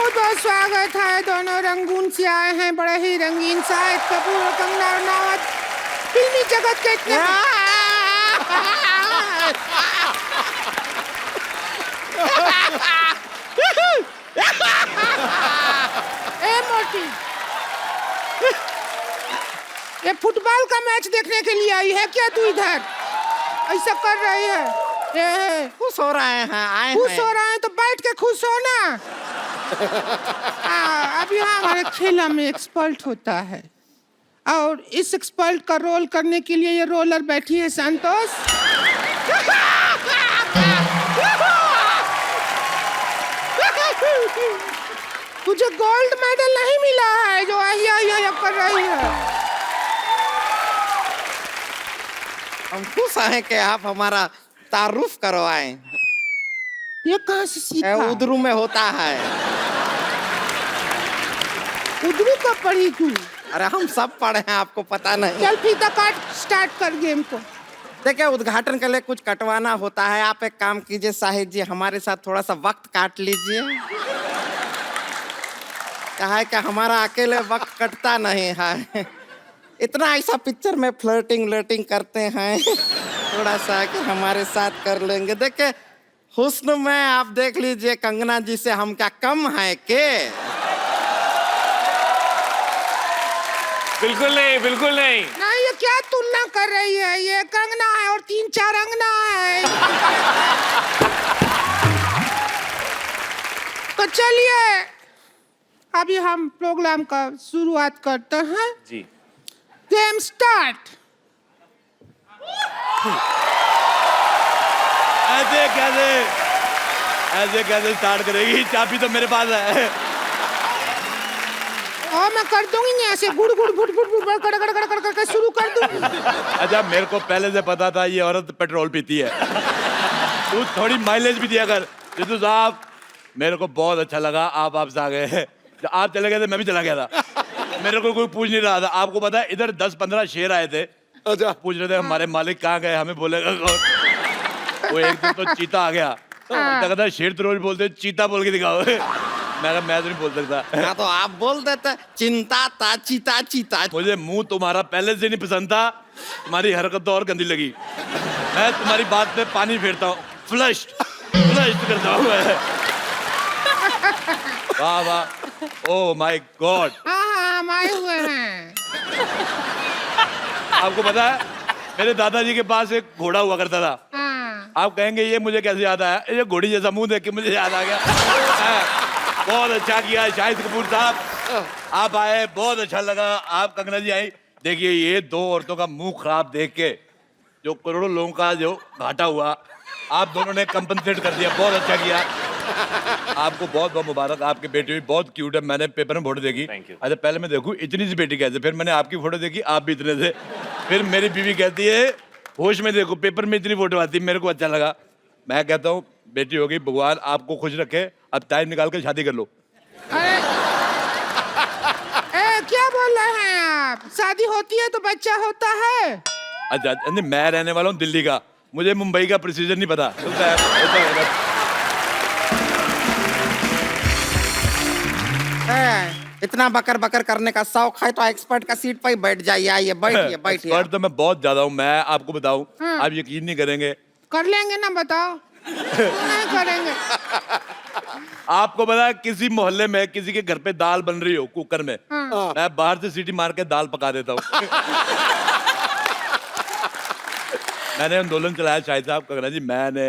बहुत स्वागत है। दोनों रंगून से आए हैं, बड़े ही रंगीन। शाहिद कपूर और कंगना रनावत फिल्मी जगत के इतने ए मोटी, ये फुटबॉल का मैच देखने के लिए आई है क्या तू इधर? ऐसा कर रही है? खुश हो रहे हैं, आए हैं। खुश हो रहे हैं तो बैठ के खुश हो ना। अभी हमारे खेला में एक्सपर्ट होता है और इस एक्सपर्ट का रोल करने के लिए ये रोलर बैठी है संतोष। तुझे गोल्ड मेडल नहीं मिला है जो आहिया कर रही है। हम खुश हैं कि आप हमारा तारुफ करवाएं। ये कहाँ से सीखा? उधरू में होता है। उधरू का पढ़ी तू? अरे हम सब पढ़े हैं, आपको पता नहीं। चल फीता काट, स्टार्ट कर गेम को। देखिए, उद्घाटन के लिए कुछ कटवाना होता है। आप एक काम कीजिए साहिद जी, हमारे साथ थोड़ा सा वक्त काट लीजिए। क्या है कि हमारा अकेले वक्त कटता नहीं है। इतना ऐसा पिक्चर में फ्लर्टिंग करते हैं, थोड़ा सा कि हमारे साथ कर लेंगे। देखिए, हुस्न में आप देख लीजिए कंगना जी से हम क्या कम है के? बिल्कुल नहीं, बिल्कुल नहीं। नहीं, ये क्या तुलना कर रही है? ये कंगना है और 3-4 अंगना है। तो चलिए अभी हम प्रोग्राम का शुरुआत करते हैं। जी। Game start. ऐसे कैसे स्टार्ट करेगी? चाबी तो मेरे पास है। और मैं कर दूंगी ऐसे गुड़ गुड़ फुट फुट फुट कड़ कड़ कड़ कड़ कर शुरू कर दूंगी। अच्छा, मेरे को पहले से पता था ये औरत पेट्रोल पीती है। तू थोड़ी माइलेज भी दिया कर। जितू साहब, मेरे को बहुत अच्छा लगा आप आपसे आ गए। जब आप चले गए थे मैं भी चला गया था। मेरे को कोई पूछ नहीं रहा था। आपको पता है इधर 10-15 शेर आए थे। अच्छा, पूछ रहे थे हमारे मालिक कहाँ गए, हमें बोलेगा कौन? वो एक दिन तो चीता आ गया। कहता शेर तो रोज बोलते, चीता बोल के दिखाओ। मैं तो नहीं बोल सकता। हाँ, तो आप बोल देते चिंता ता चीता चीता। मुझे मुंह तुम्हारा पहले से नहीं पसंद था, तुम्हारी हरकत तो और गंदी लगी। मैं तुम्हारी बात पे पानी फेरता हूँ, फ्लश करता हूँ मैं। वाह वाह, ओह माय गॉड। हाँ, हम आए हुए हैं। आपको पता है मेरे दादाजी के पास एक घोड़ा हुआ करता था। हाँ। आप कहेंगे ये मुझे कैसे याद आया? ये घोड़ी जैसा मुंह देख के मुझे याद आ गया। बहुत अच्छा किया शाहिद कपूर साहब, आप आए, बहुत अच्छा लगा। आप कंगना जी आई। देखिए, ये दो औरतों का मुंह खराब देख के जो करोड़ों लोगों का जो घाटा हुआ, आप दोनों ने कंपनसेट कर दिया। बहुत अच्छा किया। आपको बहुत बहुत मुबारक। आपकी बेटी भी बहुत क्यूट है। मैंने पेपर में फोटो देखी। अच्छा, पहले मैं देखूं इतनी सी बेटी कैसे, फिर मैंने आपकी फोटो देखी, आप भी इतने थे। फिर मेरी बीवी कहती है होश में देखो, पेपर में इतनी फोटो आती है। मेरे को अच्छा लगा। मैं कहता हूँ बेटी होगी, भगवान आपको खुश रखे। अब टाइम निकाल कर शादी कर लो। अरे क्या बोल रहे हैं आप? शादी होती है तो बच्चा होता है। अच्छा, नहीं, मैं रहने वाला हूँ दिल्ली का, मुझे मुंबई का प्रोसीजर नहीं पता। इतना बकर बकर करने का शौक है तो एक्सपर्ट का सीट पर ही बैठ जाइए। आइए, बैठिए बैठिए। एक्सपर्ट तो मैं बहुत ज्यादा हूँ। मैं आपको बताऊँ, आप यकीन नहीं करेंगे। कर लेंगे ना, बताओ। नहीं करेंगे। आपको पता है किसी मोहल्ले में किसी के घर पे दाल बन रही हो कुकर में, मैं बाहर से सीटी मार के दाल पका देता हूँ। मैंने आंदोलन चलाया शाहिद साहब, कंगना जी, मैंने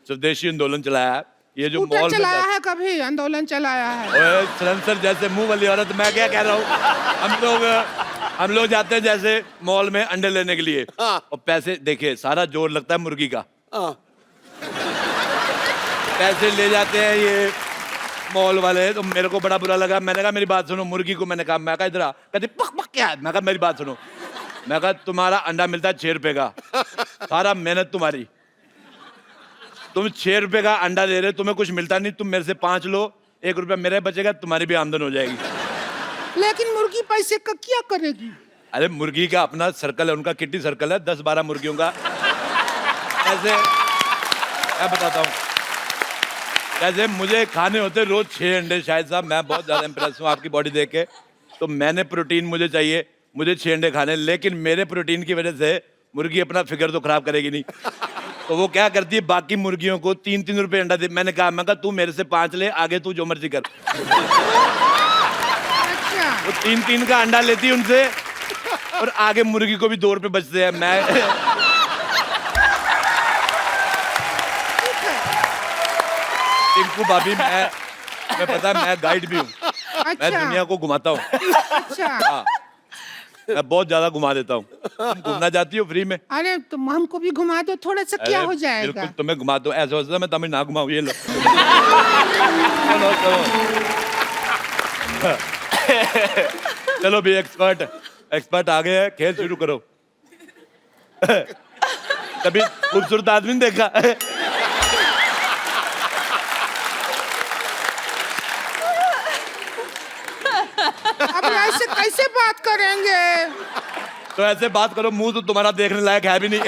स्वदेशी आंदोलन चलाया। ये जो मॉल में चलाया है, कभी आंदोलन चलाया है? सलेंसर जैसे मुंह वाली औरत, मैं क्या कह रहा हूँ, हम लोग जाते हैं जैसे मॉल में अंडे लेने के लिए, और पैसे देखिए सारा जोर लगता है मुर्गी का। पैसे ले जाते हैं ये मॉल वाले, तो मेरे को बड़ा बुरा लगा। मैंने कहा मेरी बात सुनो, मुर्गी को मैंने कहा, मैं कहा इधर आ। कहते पक पक क्या है? मैं कहा मेरी बात सुनो। मैं कहा तुम्हारा अंडा मिलता है 6 रुपए का, सारा मेहनत तुम्हारी, तुम 6 रुपए का अंडा दे रहे, तुम्हें कुछ मिलता नहीं, तुम मेरे से 5 लो, 1 रुपया मेरा बचेगा, तुम्हारी भी आमदन हो जाएगी। लेकिन मुर्गी पैसे का क्या करेगी? अरे मुर्गी का अपना सर्कल है, उनका किट्टी सर्कल है, 10-12 मुर्गियों का। ऐसे मैं बताता हूँ जैसे मुझे खाने होते रोज 6 अंडे शायद साहब, मैं बहुत ज्यादा इंप्रेस हूँ आपकी बॉडी देख के, तो मैंने प्रोटीन मुझे चाहिए, मुझे 6 अंडे खाने, लेकिन मेरे प्रोटीन की वजह से मुर्गी अपना फिगर तो खराब करेगी नहीं, तो वो क्या करती है बाकी मुर्गियों को 3-3 रुपए अंडा दे। मैं कहा तू मेरे से 5 ले, आगे तू जो मर्जी कर। अच्छा। वो 3-3 का अंडा लेती है उनसे, और आगे मुर्गी को भी 2 रुपए बचते हैं। टिंकू भाभी, मैं पता है मैं गाइड भी हूँ, मैं अच्छा। दुनिया को घुमाता हूँ। अच्छा। हाँ, मैं बहुत ज्यादा घुमा देता हूँ। तुम घूमना चाहती हो फ्री में? अरे तुम हमको भी घुमा दो थोड़ा सा, क्या अरे, हो जाएगा? बिल्कुल तुम्हें घुमा दो, ऐसा होता है मैं तुम्हें ना घुमाऊँ, ये लो। चलो चलो चलो भी एक्सपर्ट आ गए हैं, खेल शुरू करो। कभी खूबसूरत आदमी ने देखा? अब ऐसे कैसे बात करेंगे? तो ऐसे बात करो, मुंह तो तुम्हारा देखने लायक है भी नहीं।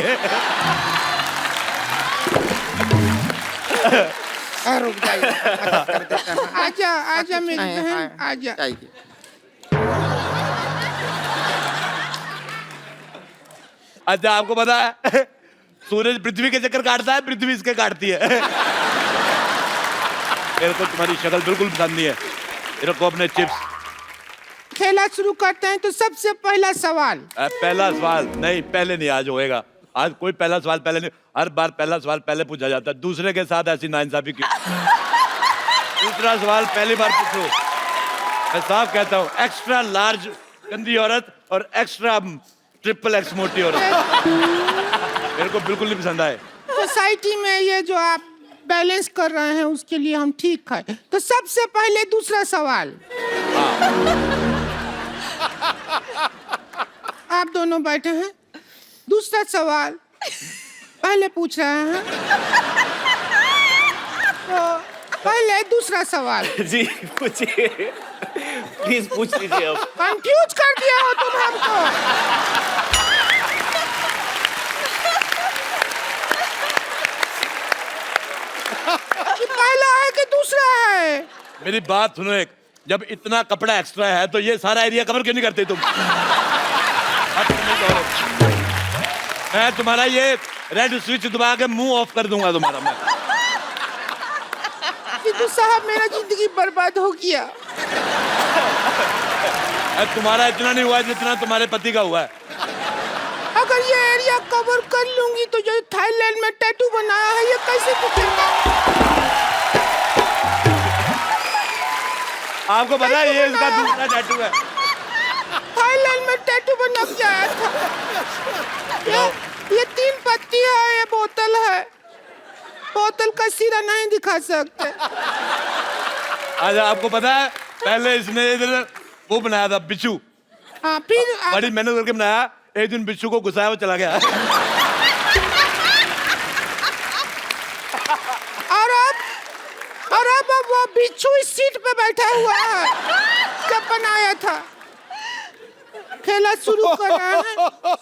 रुक जाइए, मदद कर देते हैं। आजा आजा मेरी बहन, आजा। जाइए। अच्छा, आपको पता है सूरज पृथ्वी के चक्कर काटता है, पृथ्वी इसके काटती है। मेरे को तुम्हारी शक्ल बिल्कुल पसंद नहीं है। मेरे को अपने चिप्स। खेला शुरू करते हैं तो सबसे पहला सवाल। पहला सवाल नहीं, पहले नहीं, आज होएगा। आज कोई पहला सवाल पहले नहीं, हर बार पहला सवाल पहले पूछा जाता है। दूसरे के साथ ऐसी नाइंसाफी क्यों? दूसरा सवाल पहली बार पूछो। मैं साफ कहता हूँ, एक्स्ट्रा लार्ज गंदी औरत और एक्स्ट्रा ट्रिपल एक्स मोटी औरत मेरे को बिल्कुल नहीं पसंद आए। सोसाइटी में ये जो आप बैलेंस कर रहे हैं उसके लिए हम ठीक है। तो सबसे पहले दूसरा सवाल। आप दोनों बैठे हैं, दूसरा सवाल पहले पूछ रहे हैं, तो पहले दूसरा सवाल। जी पूछिए, प्लीज पूछ लीजिए अब। कंफ्यूज कर दिया हो तुम हमको। कि पहला है कि दूसरा है? मेरी बात सुनो एक, जब इतना कपड़ा एक्स्ट्रा है तो ये सारा एरिया कवर क्यों नहीं करते तुम? मैं तुम्हारा ये रेड स्विच दबा के मुंह ऑफ कर दूंगा तुम्हारा मैं। सिद्धू साहब मेरा जिंदगी बर्बाद हो गया। तुम्हारा इतना नहीं हुआ जितना तुम्हारे पति का हुआ है। अगर ये एरिया कवर कर लूंगी तो जो थाईलैंड में टैटू बनाया है ये कैसे दिखेगा? आपको पता है ये इसका दूसरा टैटू है। थाईलैंड में टैटू बना के आया था। ये 3 पत्ती है, ये बोतल है। बोतल का सिरा नहीं दिखा सकते। अच्छा, आपको पता है पहले इसने इधर वो बनाया था बिच्छू। हाँ, फिर बड़ी मेहनत करके बनाया, एक दिन बिच्छू को घुसाया वो चला गया। और अब वो बिच्छू इस सीट पे बैठा हुआ है जब बनाया था। खेला शुरू कर रहे हैं,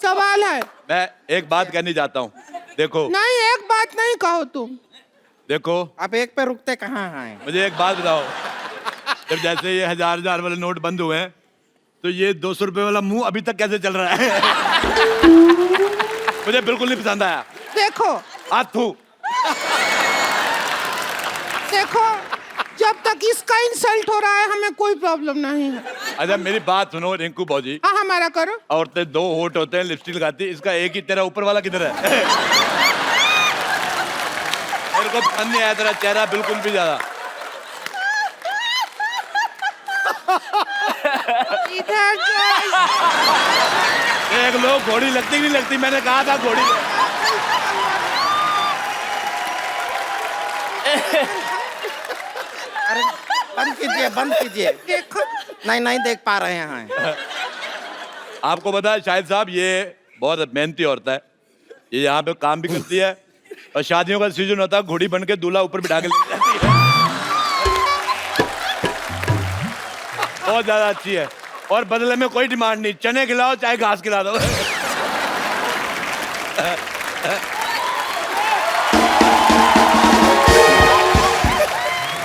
सवाल है। मैं एक बात कहनी चाहता हूँ, देखो। नहीं, एक बात नहीं कहो तुम। देखो, आप एक पे रुकते कहाँ हैं? मुझे एक बात बताओ, जब जैसे ये 1000 वाले नोट बंद हुए हैं तो ये 200 रुपए वाला मुंह अभी तक कैसे चल रहा है? मुझे बिल्कुल नहीं पसंद आया। देखो हाथू, देखो, जब तक इसका इंसल्ट हो रहा है हमें कोई प्रॉब्लम नहीं है। अच्छा मेरी बात सुनो रिंकू भौजी। हाँ, हमारा करो। औरतें 2 होठ होते हैं, लिपस्टिक लगाती है, इसका एक ही, तेरा ऊपर वाला किधर है? मेरे को पसंद नहीं आया तेरा चेहरा बिल्कुल भी ज्यादा। इधर देख लो, घोड़ी लगती नहीं लगती, मैंने कहा था घोड़ी। अरे बंद कीजिए, बंद कीजिए। देखो, नहीं देख पा रहे हैं। आपको पता है शाहिद साहब, ये बहुत मेहनती औरत है, ये यहाँ पे काम भी करती है और शादियों का सीजन होता है घोड़ी बन के दूल्हा ऊपर बिठा के ले जाती है। बहुत ज्यादा अच्छी है और बदले में कोई डिमांड नहीं, चने खिलाओ चाहे घास खिला दो।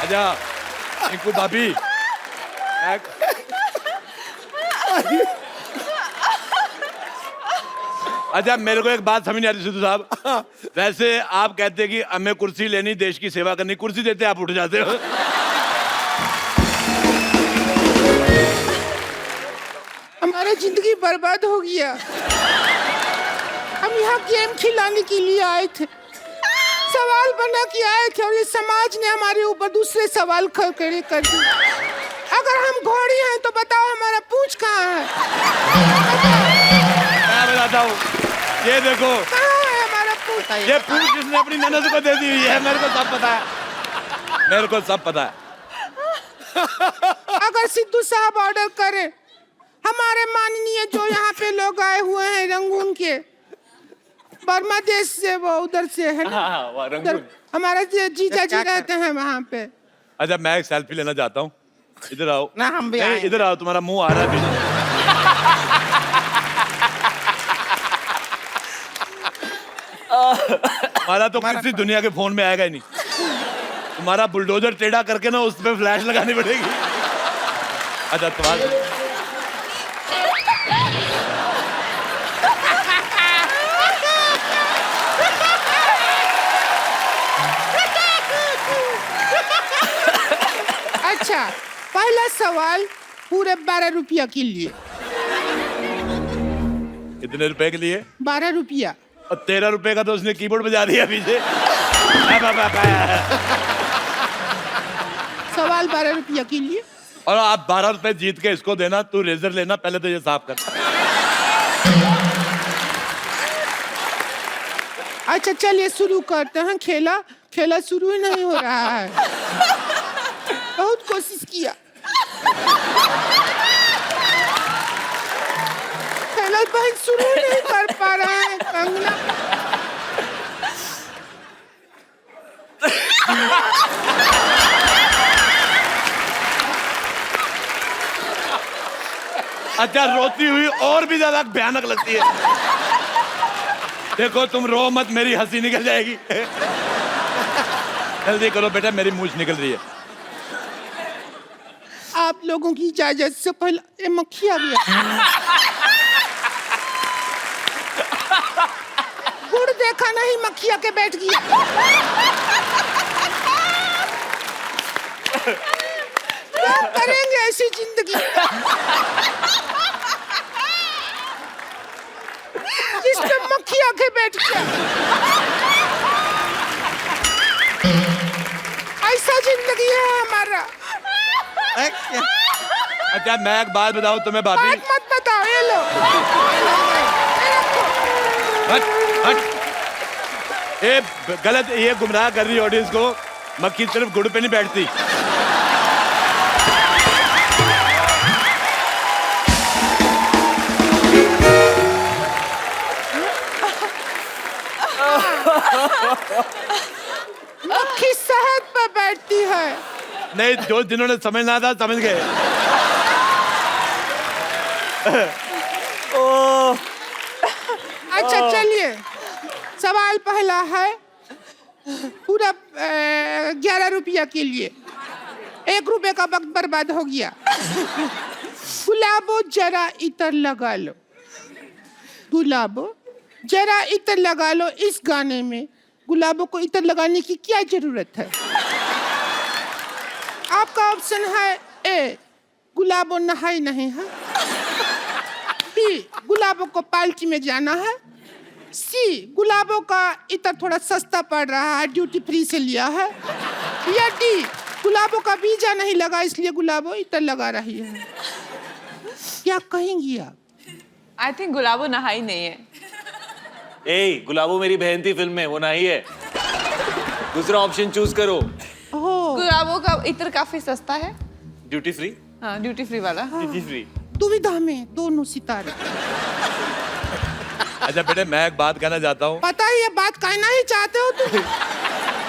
अच्छा इनको भाभी अच्छा मेरे को एक बात समझ नहीं आती सिद्धू साहब, वैसे आप कहते हैं कि हमें कुर्सी लेनी, देश की सेवा करनी, कुर्सी देते आप उठ जाते हो। हमारा जिंदगी बर्बाद हो गया। हम यहाँ गेम खिलाने के लिए आए थे, सवाल बना के आए थे और ये समाज ने हमारे ऊपर दूसरे सवाल खड़े कर दिए। अगर हम घोड़ी हैं तो बताओ हमारा पूंछ कहाँ है? मैं बताता हूँ, ये देखो कहाँ है हमारा पूंछ? ये पूंछ जिसने अपनी ननद को दे दी हुई है, मेरे को सब पता है, मेरे को सब पता है। अगर सिद्धू साहब ऑर्डर करें, हमारे माननीय जो यहाँ पे लोग आए हुए हैं रंगून के, बर्मा देश से, वो उधर से है ना, उधर हमारा जीजा जी रहते हैं वहाँ पे। अच्छा मैं एक सेल्फी लेना चाहता हूँ, इधर आओ ना हम भी आए। इधर आओ, तुम्हारा मुंह आ रहा है पीछे। हमारा तो किसी दुनिया के फोन में आएगा ही नहीं, तुम्हारा बुलडोजर टेढ़ा करके ना उस पे फ्लैश लगानी पड़ेगी। अच्छा तुम्हारा अच्छा पहला सवाल पूरे 12 रुपया के लिए। कितने रुपए के लिए? 12 रुपया। और 13 रुपए का तो उसने कीबोर्ड बजा दिया पीछे। सवाल 12 रुपया के लिए। और आप 12 रुपए जीत के इसको देना, तू रेजर लेना, पहले तो ये साफ कर। अच्छा चलिए शुरू करते हैं। खेला खेला शुरू ही नहीं हो रहा है, बहुत कोशिश किया, खेला बहन शुरू ही नहीं कर पा रहा है। कंगना अच्छा रोती हुई और भी ज्यादा भयानक लगती है। देखो तुम रो मत, मेरी हंसी निकल जाएगी। जल्दी करो बेटा, मेरी मूंछ निकल रही है। आप लोगों की इजाजत से पहले ये मक्खी आ गया। गुड़ देखा नहीं, मक्खी आके बैठ गया। क्या करेंगे ऐसी जिंदगी जिसपे मक्खी आके बैठ गया? ऐसा जिंदगी है हमारा। अच्छा मैं एक बात बताऊं तुम्हें भाभी, बात मत बताओ, ये लो, हट हट, ये गलत, ये गुमराह कर रही है ऑडियंस को। मक्खी सिर्फ गुड़ पे नहीं बैठती। मक्खी शहद पे बैठती है। नहीं, जो जिन्होंने समझना था समझ गए। अच्छा चलिए, सवाल पहला है पूरा 11 रुपया के लिए। 1 रुपए का वक्त बर्बाद हो गया। गुलाबो जरा इतर लगा लो, गुलाबो जरा इतर लगा लो। इस गाने में गुलाबों को इतर लगाने की क्या जरूरत है? आपका ऑप्शन है ए, गुलाबो नहाई नहीं है, बी, गुलाबों को पार्टी में जाना है, सी, गुलाबों का इतर थोड़ा सस्ता पड़ रहा है, ड्यूटी फ्री से लिया है, या डी, गुलाबों का वीजा नहीं लगा इसलिए गुलाबों इतर लगा रही है। क्या कहेंगी आप? आई थिंक गुलाबो नहाई नहीं है। ए गुलाबो मेरी बहन थी फिल्म में, वो नहीं है। दूसरा ऑप्शन चूज करो। ओह, गुलाबो का इत्र काफी सस्ता है। Duty free. हाँ ड्यूटी फ्री वाला। Duty free. दुविधा में दोनों सितारे। अच्छा बेटे मैं एक बात कहना चाहता हूँ। पता है ये बात कहना ही चाहते हो तुम,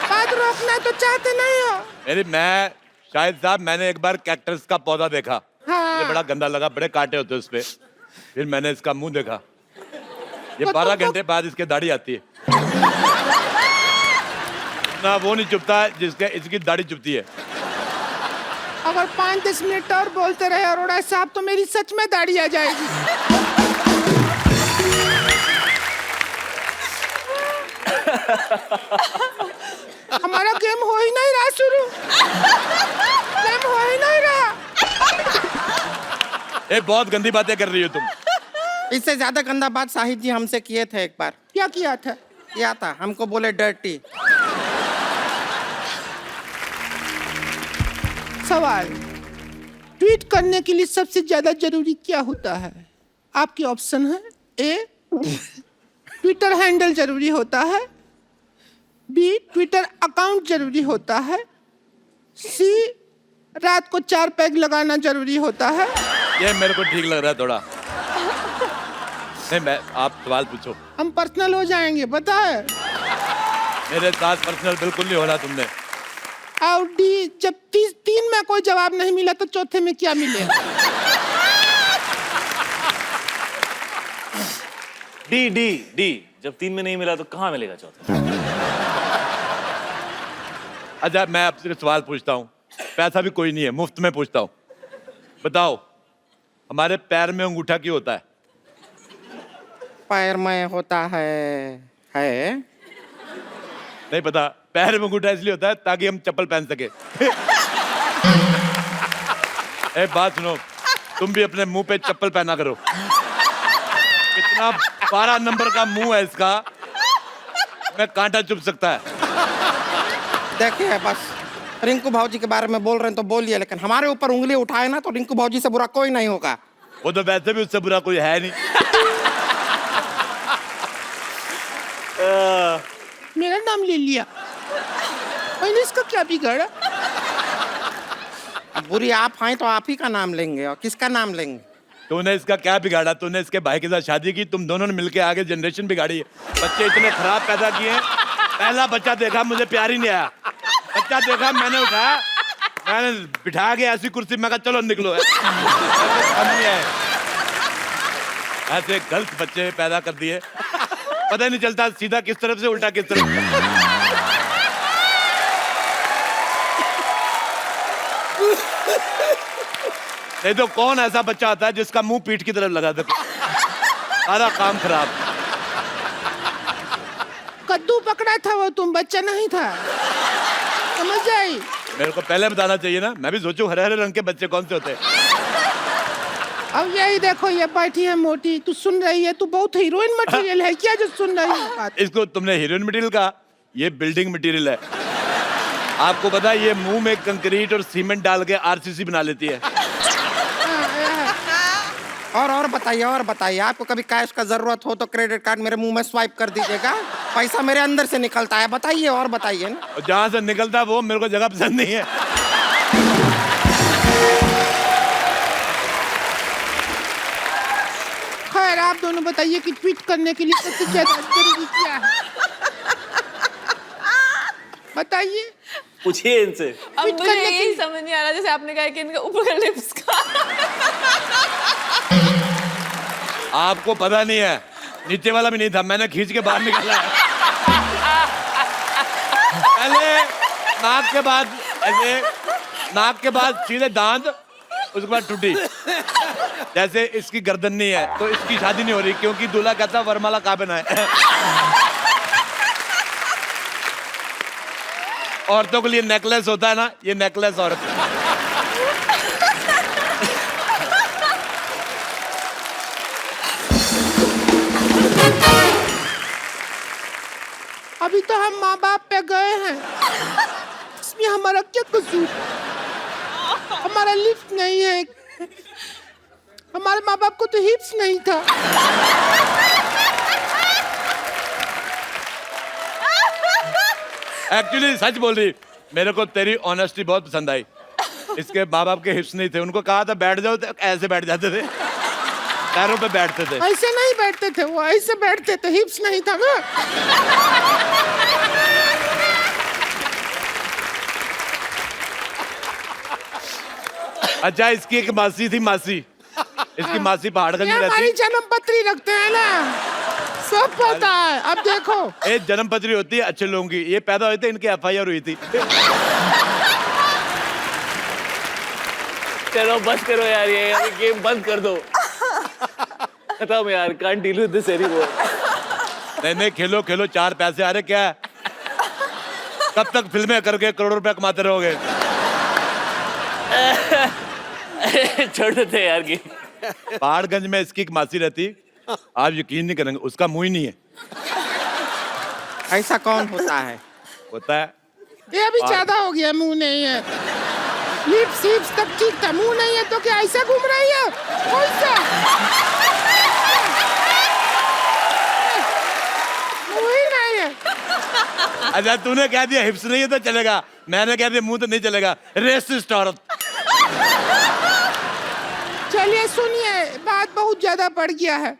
बात रोकना तो चाहते नहीं हो। मैं शाहिद साहब, मैंने एक बार कैक्टस का पौधा देखा। हाँ। ये बड़ा गंदा लगा, बड़े कांटे होते हैं उसपे। फिर मैंने इसका मुंह देखा, ये तो 12 घंटे बाद इसके दाढ़ी आती है ना, वो नहीं चुभता है जिसके इसकी दाढ़ी चुभती है। अगर 5-10 मिनट और बोलते रहे अरोड़ा साहब तो मेरी सच में दाढ़ी आ जाएगी। हमारा गेम हो ही नहीं रहा शुरू। गेम हो ही नहीं रहा। ए बहुत गंदी बातें कर रही हो तुम। इससे ज्यादा गंदा बात शाहिद जी हमसे किए थे एक बार। क्या किया था? किया था, हमको बोले डर्टी। सवाल, ट्वीट करने के लिए सबसे ज्यादा जरूरी क्या होता है? आपके ऑप्शन है। ए, ट्विटर हैंडल जरूरी होता है। बी, ट्विटर अकाउंट जरूरी होता है। सी, रात को 4 पैग लगाना जरूरी होता है। ये मेरे को ठीक लग रहा है थोड़ा। नहीं, मैं आप सवाल पूछो। हम पर्सनल हो जाएंगे, पता है। मेरे साथ पर्सनल बिल्कुल नहीं होना तुमने। और डी, जब 3 में कोई जवाब नहीं मिला तो चौथे में क्या मिलेगा? डी डी डी, जब 3 में नहीं मिला तो कहाँ मिलेगा चौथा? अच्छा, मैं आपसे सवाल पूछता हूँ, पैसा भी कोई नहीं है, मुफ्त में पूछता हूँ। बताओ, हमारे पैर में अंगूठा क्यों होता है? पैर में होता है नहीं पता। पैर में अंगूठा इसलिए होता है ताकि हम चप्पल पहन सके। ए बात सुनो, तुम भी अपने मुंह पे चप्पल पहना करो। कितना 12 नंबर का मुंह है इसका, मैं कांटा चुभ सकता है। देखिए, बस रिंकू भाजी के बारे में बोल रहे हैं तो बोलिए, लेकिन हमारे ऊपर उंगली उठाए ना तो रिंकू भाजी से बुरा कोई नहीं होगा। वो तो वैसे भी उससे बुरा कोई है नहीं। मेरा नाम ले लिया, मैंने इसका क्या बिगाड़ा? अब बुरी आप हैं तो आप ही का नाम लेंगे, और किसका नाम लेंगे? तूने इसका क्या बिगाड़ा? तूने इसके भाई के साथ शादी की, तुम दोनों ने मिलके आगे जनरेशन बिगाड़ी है। बच्चे इतने खराब पैदा किए हैं। पहला बच्चा देखा, मुझे प्यार ही नहीं आया। बच्चा देखा, मैंने उठाया, मैंने बिठा के ऐसी कुर्सी, मैं कहा चलो निकलो। ऐसे गलत बच्चे पैदा कर दिए, पता ही नहीं चलता सीधा किस तरफ से उल्टा किस तरफ। नहीं तो कौन ऐसा बच्चा आता है जिसका मुंह पीठ की तरफ लगा सके? सारा काम खराब। कद्दू पकड़ा था वो, तुम बच्चा नहीं था, समझ आई? मेरे को पहले बताना चाहिए ना, मैं भी सोचूं हरे हरे रंग के बच्चे कौन से होते हैं। अब यही देखो, ये बैठी है मोटी, तू सुन रही है? तू बहुत हीरोइन मटेरियल है क्या जो सुन रही है बात? इसको तुमने हीरोइन मटेरियल कहा, ये बिल्डिंग मटेरियल है। आपको पता है ये मुंह में कंक्रीट और सीमेंट डाल के आरसीसी बना लेती है। और बताइए, आपको कभी कैश का जरूरत हो तो क्रेडिट कार्ड मेरे मुंह में स्वाइप कर दीजिएगा, पैसा मेरे अंदर से निकलता है। बताइए और बताइए ना। और जहां से निकलता है वो मेरे को जगह पसंद नहीं है। खैर, आप दोनों बताइए कि ट्वीट करने के लिए सबसे ज्यादा जरूरी क्या है? बताइए। पूछिए इनसे। अब ट्वीट मुझे करने यही के समझ नहीं आ रहा, जैसे आपने कहा कि इनका ऊपर का लिप्स का। आपको पता नहीं है, नीचे वाला भी नहीं था, मैंने खींच के बाहर निकाला है। पहले नाक के बाद ऐसे, नाक के बाद सीधे दांत, उसके बाद टूटी। जैसे इसकी गर्दन नहीं है तो इसकी शादी नहीं हो रही, क्योंकि दूल्हा कहता वरमाला कहाँ पहना है। औरतों के लिए नेकलेस होता है ना, ये नेकलेस औरत। अभी तो हम माँ बाप पे गए हैं, इसमें हमारा क्या कसूर? हमारा लिफ्ट नहीं है, हमारे माँ बाप को तो हिप्स नहीं था। एक्चुअली सच बोल रही, मेरे को तेरी ऑनेस्टी बहुत पसंद आई। इसके माँ बाप के हिप्स नहीं थे, उनको कहा था बैठ जाओ तो ऐसे बैठ जाते थे, पैरों पे बैठते थे। ऐसे नहीं बैठते थे वो, ऐसे बैठते थे, हिप्स नहीं था ना। अच्छा, इसकी एक मासी थी, मासी, इसकी मासी पहाड़गंज में हमारी रहती। जन्म पत्री रखते हैं ना, सब पता है। अब देखो, एक जन्म पत्री होती है अच्छे लोगों की, ये पैदा हुए थे, इनकी FIR हुई थी। चलो बस करो यार, ये गेम बंद कर दो। खत्म यार, can't deal with this anymore. नहीं खेलो खेलो, 4 पैसे आ रहे क्या है? कब तक फिल्में करके करोड़ों रुपए कमाते रहोगे? छोड़ देते यार गेम। पहाड़गंज में इसकी एक मासी रहती, आप यकीन नहीं करेंगे, उसका मुंह ही नहीं है। ऐसा कौन होता है? होता है। ये अभी ज्यादा हो गया, मुंह नहीं है। लिप्स हिप्स तक ठीक था, मुंह नहीं है तो क्या ऐसा घूम रही है? कौन सा मुंह ही नहीं है? अच्छा तूने कह दिया हिप्स नहीं है तो चलेगा, मैंने कह दिया मुंह तो नहीं चलेगा। रेसिस्ट औरत। चलिए सुनिए, बात बहुत ज्यादा बढ़ गया है।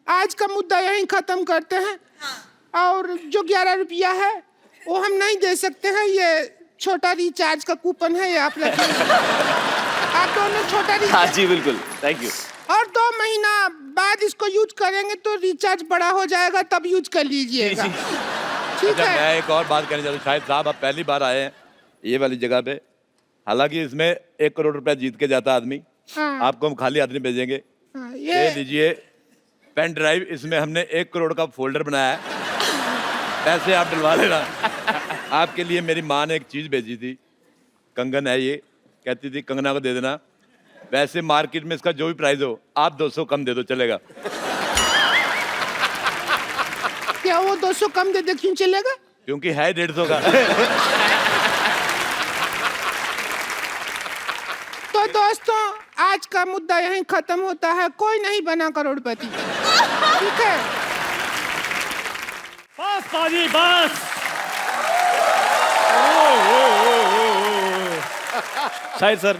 आज का मुद्दा यहीं खत्म करते हैं, और जो 11 रुपया है वो हम नहीं दे सकते हैं। ये छोटा रिचार्ज का कूपन है, ये आप रखिए। आप दोनों छोटा हाँ रिचार्ज, जी बिल्कुल, थैंक यू। और 2 महीना बाद इसको यूज करेंगे तो रिचार्ज बड़ा हो जाएगा, तब यूज कर लीजिएगा। ठीक अच्छा है? मैं एक और बात कहना चाहता हूँ, शाहिद साहब आप पहली बार आए हैं ये वाली जगह पे, हालांकि इसमें 1 करोड़ रुपया जीत के जाता आदमी, हाँ। आपको हम खाली आदमी भेजेंगे। हाँ, ले ये लीजिए पेन ड्राइव, इसमें हमने 1 करोड़ का फोल्डर बनाया है, पैसे आप डलवा लेना। आपके लिए मेरी माँ ने एक चीज भेजी थी, कंगन है ये, कहती थी कंगना को दे देना। वैसे मार्केट में इसका जो भी प्राइस हो, आप 200 कम दे दो चलेगा। क्या वो 200 कम दे दे क्यों चलेगा? क्योंकि है 150 का। तो दोस्तों आज का मुद्दा यहीं खत्म होता है। कोई नहीं बना करोड़पति। ठीक है? बस पाजी बस। शाहिद सर,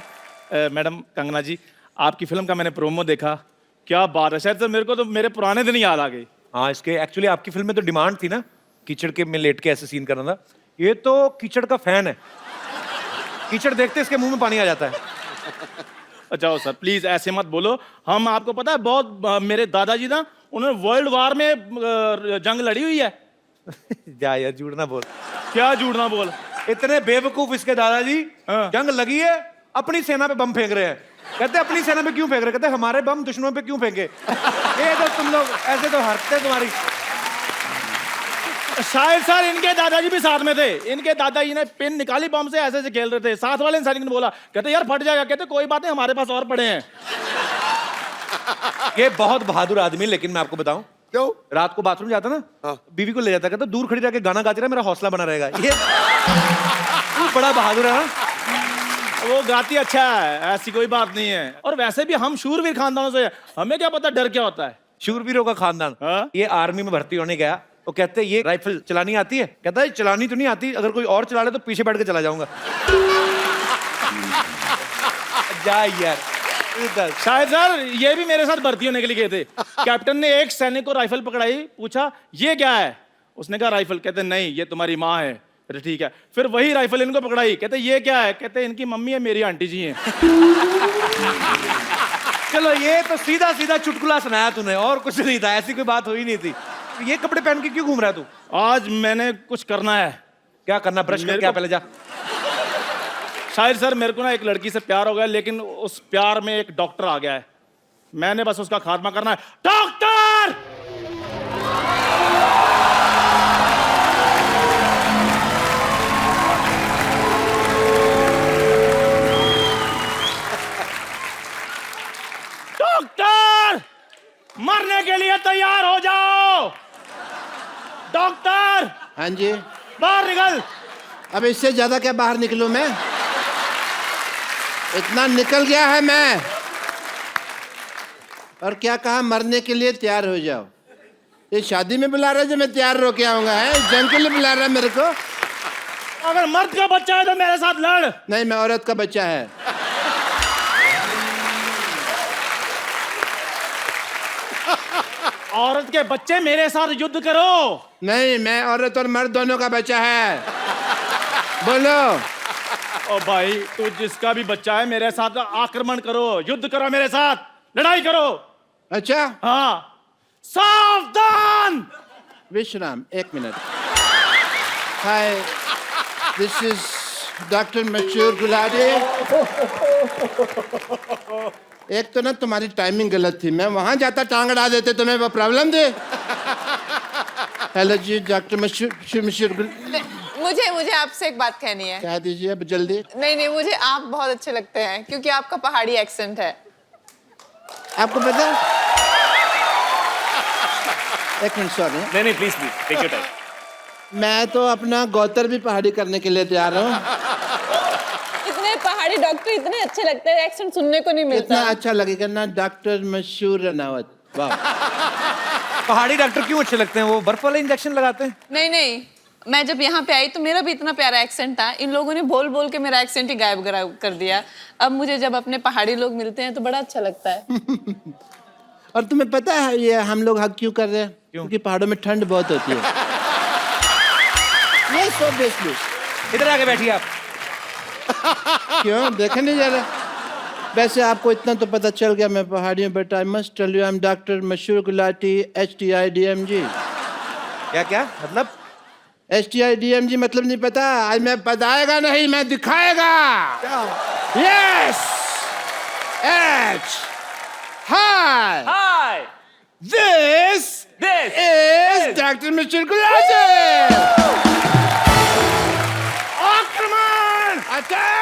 मैडम कंगना जी, आपकी फिल्म का मैंने प्रोमो देखा, क्या बात है शाहिद सर, मेरे को तो मेरे पुराने दिन याद आ गए। हाँ, इसके एक्चुअली आपकी फिल्म में तो डिमांड थी ना, कीचड़ के में लेट के ऐसे सीन करना था। ये तो कीचड़ का फैन है, कीचड़ देखते इसके मुंह में पानी आ जाता है। अच्छा सर प्लीज ऐसे मत बोलो, हम आपको पता है बहुत मेरे दादाजी ना, उन्होंने वर्ल्ड वार में जंग लड़ी हुई है। जा यार, झूठ ना बोल। क्या झूठ ना बोल? इतने बेवकूफ इसके दादाजी, हाँ। जंग लगी है, अपनी सेना पे बम फेंक रहे हैं। कहते अपनी सेना पे क्यों फेंक रहे? कहते हमारे बम दुश्मनों पे क्यों फेंके? ये तो तुम लोग ऐसे तो हरते तुम्हारी। शायद सर इनके दादाजी भी साथ में थे, इनके दादाजी ने पिन निकाली बम से, ऐसे ऐसे खेल रहे थे, साथ वाले इंसान ने बोला, कहते यार फट जाएगा, कहते कोई बात नहीं हमारे पास और पड़े हैं। ये बहुत बहादुर आदमी, लेकिन मैं आपको बताऊं, क्यों? रात को बाथरूम जाता ना, बीवी को ले जाता, कहता दूर खड़ी रह के गाना गाती रहा, मेरा हौसला बना रहेगा। ये बड़ा बहादुर है ना। वो गाती अच्छा है, ऐसी कोई बात नहीं है, और वैसे भी हम शूरवीर खानदानों से, हमें क्या पता डर क्या होता है। शूरवीरों का खानदान। हाँ? ये आर्मी में भर्ती होने गया, वो कहते ये राइफल चलानी आती है? कहता है चलानी तो नहीं आती, अगर कोई और चला ले तो पीछे बैठ के चला जाऊंगा। जा यार। शायद सर ये भी मेरे साथ भर्ती होने के लिए गए थे। कैप्टन ने एक सैनिक को राइफल पकड़ाई, पूछा ये क्या है? उसने कहा राइफल। कहते नहीं ये तुम्हारी माँ है। अरे ठीक है। फिर वही राइफल इनको पकड़ाई, कहते ये क्या है? कहते इनकी मम्मी है, मेरी आंटी जी हैं। चलो ये तो सीधा सीधा चुटकुला सुनाया तूने, और कुछ नहीं था, ऐसी कोई बात हुई नहीं थी। ये कपड़े पहन के क्यों घूम रहा है तू? आज मैंने कुछ करना है। क्या करना? ब्रश करके आ पहले जा। शायद सर मेरे को ना एक लड़की से प्यार हो गया, लेकिन उस प्यार में एक डॉक्टर आ गया है, मैंने बस उसका खात्मा करना है। डॉक्टर! डॉक्टर! मरने के लिए तैयार हो जाओ। डॉक्टर! हाँ जी। बाहर निकल। अब इससे ज्यादा क्या बाहर निकलूं मैं? इतना निकल गया है मैं। और क्या कहा? मरने के लिए तैयार हो जाओ। ये शादी में बुला रहा है जो मैं तैयार होके आऊंगा? है जंग के लिए बुला रहा है मेरे को? अगर मर्द का बच्चा है तो मेरे साथ लड़। नहीं, मैं औरत का बच्चा है। औरत के बच्चे मेरे साथ युद्ध करो। नहीं, मैं औरत और मर्द दोनों का बच्चा है। बोलो। ओ भाई तू जिसका भी बच्चा है मेरे साथ आक्रमण करो, युद्ध करो, मेरे साथ लड़ाई करो। अच्छा, हाँ। सावधान। विश्राम, 1 minute. Hi, this is doctor Mashoor Gulati. एक तो ना तुम्हारी टाइमिंग गलत थी, मैं वहां जाता टांग अड़ा देते, तुम्हें वो प्रॉब्लम थी। हेलो जी डॉक्टर मशहूर मुझे आपसे एक बात कहनी है। कह दीजिए अब जल्दी। नहीं, मुझे आप बहुत अच्छे लगते हैं क्योंकि आपका पहाड़ी एक्सेंट है। आपको पता है? एक मिनट सॉरी, नहीं प्लीज टेक योर टाइम। मैं तो अपना गौतर भी पहाड़ी करने के लिए तैयार हूँ। इतने पहाड़ी डॉक्टर इतने अच्छे लगते हैं, एक्सेंट सुनने को नहीं मिलता। इतना अच्छा लगेगा ना डॉक्टर मशहूर रनावत। वाह। पहाड़ी डॉक्टर क्यों अच्छे लगते हैं? वो बर्फ वाले इंजेक्शन लगाते हैं। नहीं, मैं जब यहाँ पे आई तो मेरा भी इतना प्यारा एक्सेंट था, इन लोगों ने बोल बोल के मेरा एक्सेंट ही गायब कर दिया। अब मुझे जब अपने पहाड़ी लोग मिलते हैं तो बड़ा अच्छा लगता है। और तुम्हें पता है ये हम लोग हक क्यों कर रहे हैं? क्योंकि पहाड़ों में ठंड बहुत होती है। ये सो बेसली। इधर आके बैठिए आप। क्यों देखे नहीं जा रहा? वैसे आपको इतना तो पता चल गया मैं पहाड़ी हूँ, but I must tell you I am doctor Mashoor Gulati HTIDMG। क्या मतलब? HTIDMG मतलब नहीं पता? आज मैं बताएगा नहीं, मैं दिखाएगा। Yes H hi this is doctor Mashoor Gulati. आक्रमण अटैक।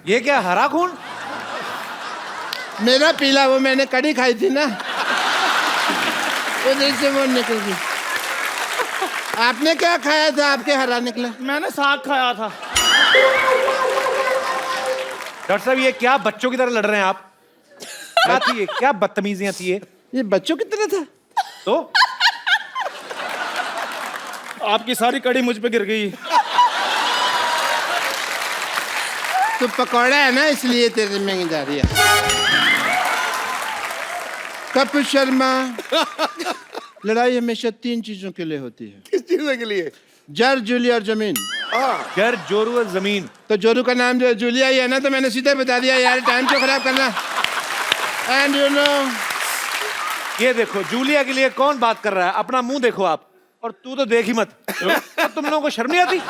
ये क्या हरा खून? मेरा पीला, वो मैंने कड़ी खाई थी ना, उधर से वो निकल गई। आपने क्या खाया था? आपके हरा निकला। मैंने साग खाया था। डॉक्टर साहब ये क्या बच्चों की तरह लड़ रहे हैं आप? क्या थी ये? क्या बदतमीजियां थी ये बच्चों की तरह था। तो आपकी सारी कड़ी मुझ पे गिर गई। तो पकौड़ा है ना, इसलिए तेरे में जा रही है। कपिल शर्मा, लड़ाई हमेशा 3 चीजों के लिए होती है। किस चीज के लिए? जर, जूलिया और जमीन। घर, जोरू और जमीन। तो जोरू का नाम जो जूलिया ही है ना, तो मैंने सीधे बता दिया यार, टाइम क्यों खराब करना। एंड यू नो, ये देखो जूलिया के लिए कौन बात कर रहा है? अपना मुंह देखो आप। और तू तो देख ही मत। अब तुम लोगों को शर्म नहीं आती?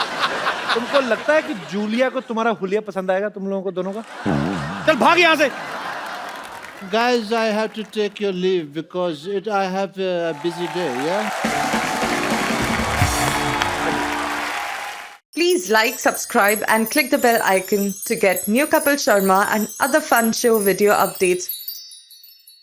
तुमको लगता है कि जूलिया को तुम्हारा हुलिया पसंद आएगा? तुम लोगों को दोनों का? चल भाग यहाँ से। guys, I have to take your leave because I have a busy day, yeah? Please like, subscribe and click the bell icon to get new Kapil Sharma and other fun show video updates